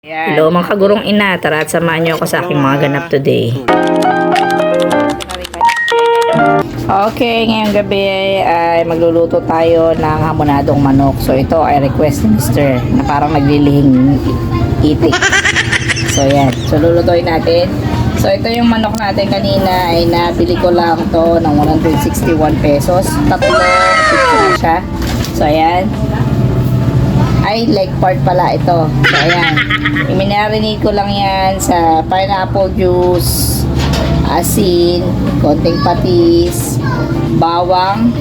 Hello mga kagurong ina, tara at samahan niyo ako sa aking mga ganap today. Okay, ngayong gabi ay magluluto tayo ng hamonadong manok. So ito ay request ni Mr. na parang naglilihing itik. So yan, so lulutuin natin. So ito yung manok natin kanina ay nabili ko lang to ng 161 pesos. Tatlong pizza na siya. So ayan. Ay, leg part pala ito. So, ayan. I-marinate ko lang yan sa pineapple juice, asin, konting patis, bawang,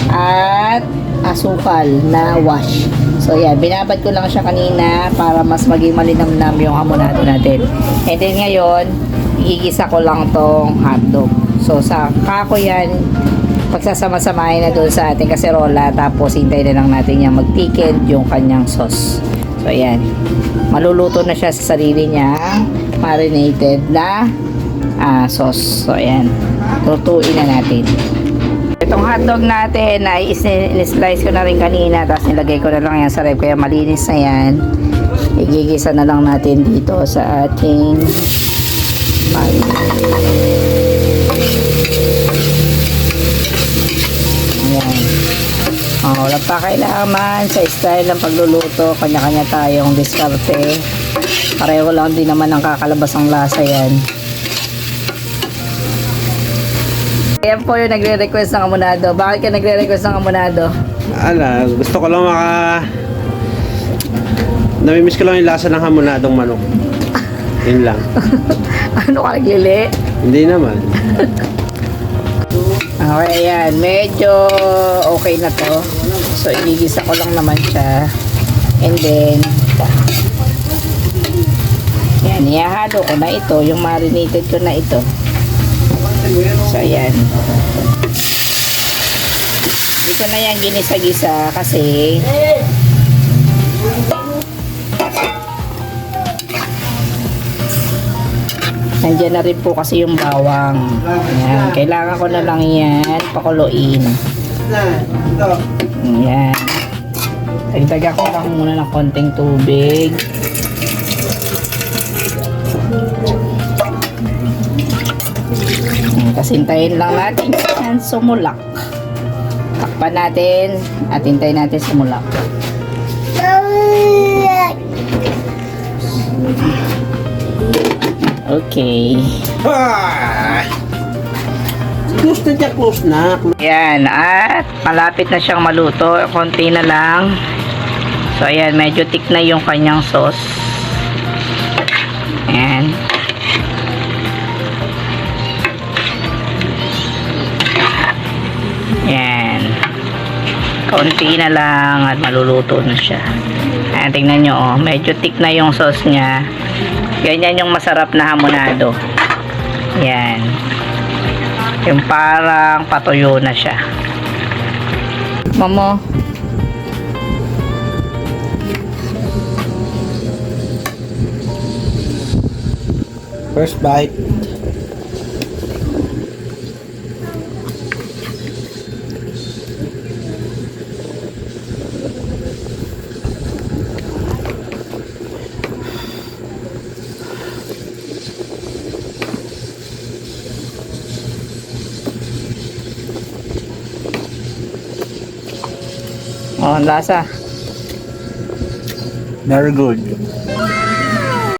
at asukal na wash. So, yan. Binabad ko lang siya kanina para mas maging malinamnam yung hamonado natin. And then, ngayon, igigisa ko lang tong hotdog. So, sa kako yan, pagsasama-samahin na doon sa ating kaserola, tapos hintay na lang natin yung mag-thicken yung kanyang sauce. So ayan, maluluto na siya sa sarili niya marinated na sauce. So ayan, tutuin na natin. Itong hotdog natin ay in-slice ko na rin kanina, tapos nilagay ko na lang yan sa ref, kaya malinis na yan. Igigisa na lang natin dito sa ating wala pa kailangan sa style ng pagluluto, kanya-kanya tayong diskarte. Pareho lang din naman ang kakalabas ang lasa yan. Ayan po yung nagre-request ng hamonado. Bakit ka nagre-request ng hamonado? Gusto ko lang namimiss ko lang yung lasa ng hamonadong manok. Yun lang. Ano ka nagili? Hindi naman. Okay, ayan. Medyo okay na to. So, igigisa ko lang naman siya. And then, ayan, ihahalo ko na ito. Yung marinated ko na ito. So, ayan. Hindi ko na yan ginisa-gisa kasi nandiyan na rin po kasi yung bawang. Ayan. Kailangan ko na lang yan pakuluin. Ayan. Dagdagan ko lang muna ng konting tubig. Tapos hintayin lang natin yan sumulak. Takpan natin at hintayin natin sumulak. Okay. Close na dyan, close na. Ayan, at malapit na siyang maluto. Konti na lang. So, ayan, medyo thick na yung kanyang sauce. Ayan. Ayan. Konti na lang at maluluto na siya. Ayan, tingnan nyo, oh. Medyo thick na yung sauce niya. Ganyan yung masarap na hamonado. Ayan. Yung parang patuyo na siya. Mamo. First bite. Oh, ang lasa. Very good.